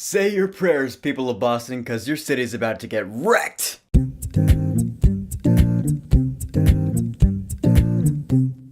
Say your prayers, people of Boston, because your city's about to get wrecked!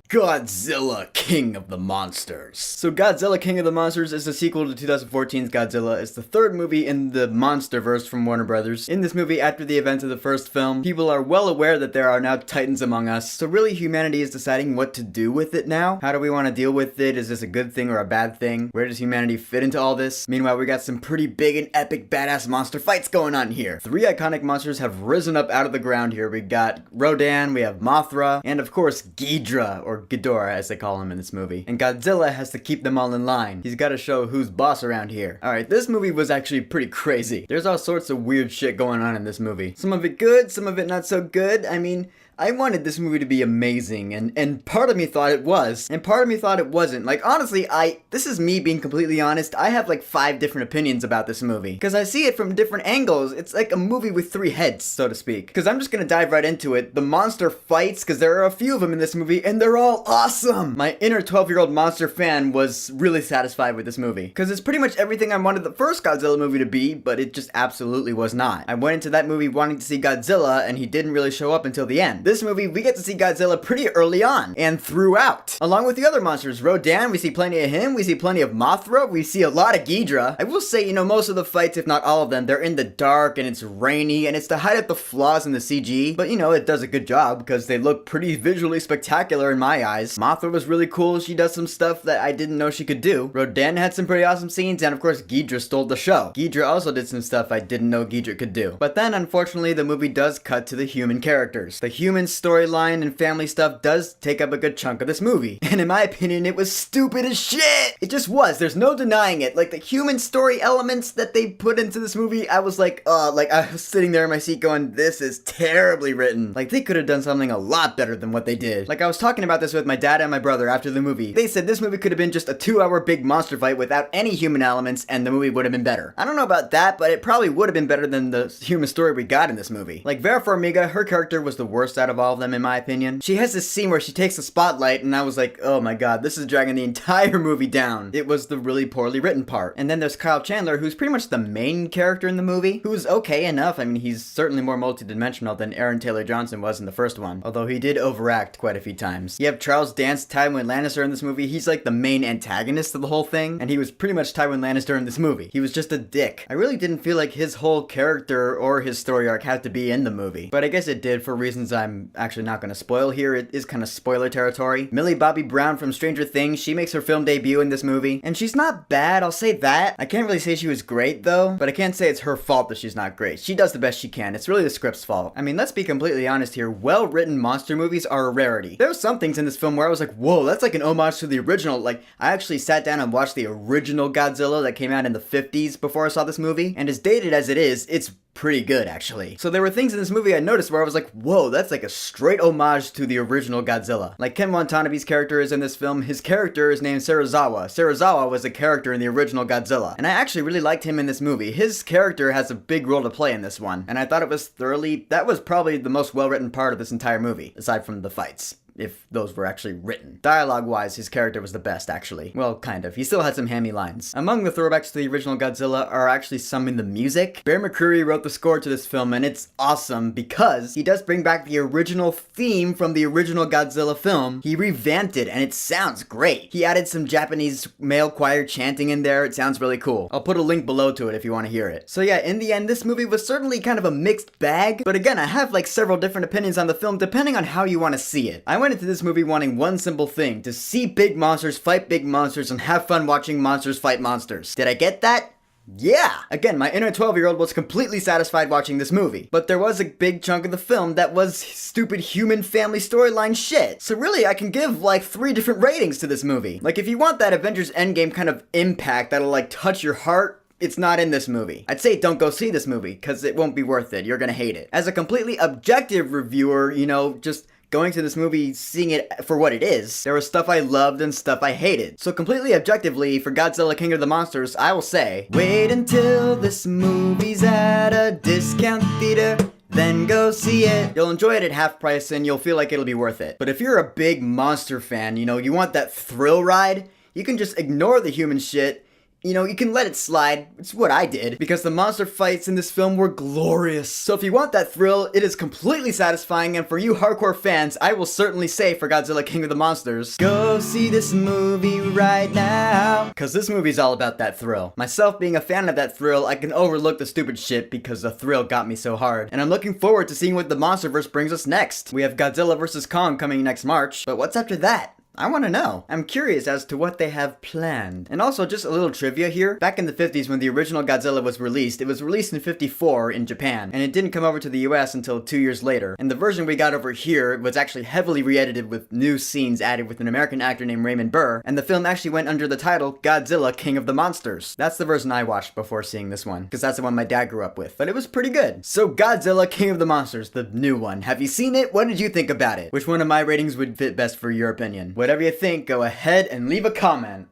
Godzilla, King of the Monsters. So Godzilla, King of the Monsters is a sequel to 2014's Godzilla. It's the third movie in the Monsterverse from Warner Brothers. In this movie, after the events of the first film, people are well aware that there are now titans among us. So really, humanity is deciding what to do with it now. How do we want to deal with it? Is this a good thing or a bad thing? Where does humanity fit into all this? Meanwhile, we got some pretty big and epic badass monster fights going on here. Three iconic monsters have risen up out of the ground here. We got Rodan, we have Mothra, and of course, Ghidorah, or Ghidorah as they call him in this movie. And Godzilla has to keep them all in line. He's got to show who's boss around here. Alright, this movie was actually pretty crazy. There's all sorts of weird shit going on in this movie. Some of it good, some of it not so good. I mean, I wanted this movie to be amazing, and part of me thought it was, and part of me thought it wasn't. Like, honestly, this is me being completely honest, I have like 5 different opinions about this movie. Because I see it from different angles. It's like a movie with 3 heads, so to speak. Because I'm just gonna dive right into it. The monster fights, because there are a few of them in this movie, and they're all awesome! My inner 12-year-old monster fan was really satisfied with this movie. Because it's pretty much everything I wanted the first Godzilla movie to be, but it just absolutely was not. I went into that movie wanting to see Godzilla, and he didn't really show up until the end. This movie, we get to see Godzilla pretty early on, and throughout. Along with the other monsters, Rodan, we see plenty of him, we see plenty of Mothra, we see a lot of Ghidorah. I will say, most of the fights, if not all of them, they're in the dark, and it's rainy, and it's to hide up the flaws in the CG, but it does a good job, because they look pretty visually spectacular in my eyes. Mothra was really cool, she does some stuff that I didn't know she could do. Rodan had some pretty awesome scenes, and of course, Ghidorah stole the show. Ghidorah also did some stuff I didn't know Ghidorah could do. But then, unfortunately, the movie does cut to the human characters. The human storyline and family stuff does take up a good chunk of this movie. And in my opinion, it was stupid as shit! It just was. There's no denying it. Like, the human story elements that they put into this movie, I was like, I was sitting there in my seat going, this is terribly written. Like, they could have done something a lot better than what they did. Like, I was talking about this with my dad and my brother after the movie. They said this movie could have been just a 2-hour big monster fight without any human elements, and the movie would have been better. I don't know about that, but it probably would have been better than the human story we got in this movie. Like, Vera Farmiga, her character was the worst out of all of them, in my opinion. She has this scene where she takes the spotlight, and I was like, oh my god, this is dragging the entire movie down. It was the really poorly written part. And then there's Kyle Chandler, who's pretty much the main character in the movie, who's okay enough. I mean, he's certainly more multidimensional than Aaron Taylor Johnson was in the first one, although he did overact quite a few times. You have Charles Dance, Tywin Lannister in this movie. He's like the main antagonist of the whole thing, and he was pretty much Tywin Lannister in this movie. He was just a dick. I really didn't feel like his whole character or his story arc had to be in the movie, but I guess it did for reasons I'm actually not going to spoil here. It is kind of spoiler territory. Millie Bobby Brown from Stranger Things, she makes her film debut in this movie, and she's not bad, I'll say that. I can't really say she was great though, but I can't say it's her fault that she's not great. She does the best she can. It's really the script's fault. I mean, let's be completely honest here. Well-written monster movies are a rarity. There were some things in this film where I was like, whoa, that's like an homage to the original. Like, I actually sat down and watched the original Godzilla that came out in the 50s before I saw this movie, and as dated as it is, it's pretty good, actually. So there were things in this movie I noticed where I was like, whoa, that's like a straight homage to the original Godzilla. Like, Ken Watanabe's character is in this film. His character is named Serizawa. Serizawa was a character in the original Godzilla, and I actually really liked him in this movie. His character has a big role to play in this one, and I thought it was that was probably the most well-written part of this entire movie, aside from the fights, if those were actually written. Dialogue-wise, his character was the best, actually. Well, kind of. He still had some hammy lines. Among the throwbacks to the original Godzilla are actually some in the music. Bear McCreary wrote the score to this film, and it's awesome because he does bring back the original theme from the original Godzilla film. He revamped it, and it sounds great. He added some Japanese male choir chanting in there. It sounds really cool. I'll put a link below to it if you want to hear it. So yeah, in the end, this movie was certainly kind of a mixed bag, but again, I have like several different opinions on the film depending on how you want to see it. I went into this movie wanting one simple thing: to see big monsters fight big monsters and have fun watching monsters fight monsters. Did I get that? Yeah! Again, my inner 12-year-old was completely satisfied watching this movie. But there was a big chunk of the film that was stupid human family storyline shit. So really, I can give like 3 different ratings to this movie. Like, if you want that Avengers Endgame kind of impact that'll like touch your heart, it's not in this movie. I'd say don't go see this movie, because it won't be worth it. You're gonna hate it. As a completely objective reviewer, just going to this movie, seeing it for what it is, there was stuff I loved and stuff I hated. So completely objectively, for Godzilla King of the Monsters, I will say, wait until this movie's at a discount theater, then go see it. You'll enjoy it at half price and you'll feel like it'll be worth it. But if you're a big monster fan, you want that thrill ride, you can just ignore the human shit you know, you can let it slide. It's what I did, because the monster fights in this film were glorious. So if you want that thrill, it is completely satisfying, and for you hardcore fans, I will certainly say for Godzilla King of the Monsters, go see this movie right now. Cause this movie's all about that thrill. Myself being a fan of that thrill, I can overlook the stupid shit because the thrill got me so hard. And I'm looking forward to seeing what the MonsterVerse brings us next. We have Godzilla vs. Kong coming next March, but what's after that? I want to know. I'm curious as to what they have planned. And also, just a little trivia here. Back in the 50s when the original Godzilla was released, it was released in 54 in Japan, and it didn't come over to the US until 2 years later. And the version we got over here was actually heavily re-edited with new scenes added with an American actor named Raymond Burr, and the film actually went under the title Godzilla King of the Monsters. That's the version I watched before seeing this one, because that's the one my dad grew up with. But it was pretty good. So Godzilla King of the Monsters, the new one. Have you seen it? What did you think about it? Which one of my ratings would fit best for your opinion? Whatever you think, go ahead and leave a comment.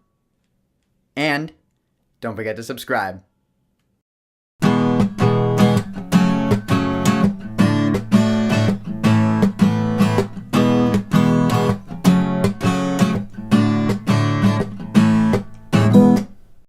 And don't forget to subscribe.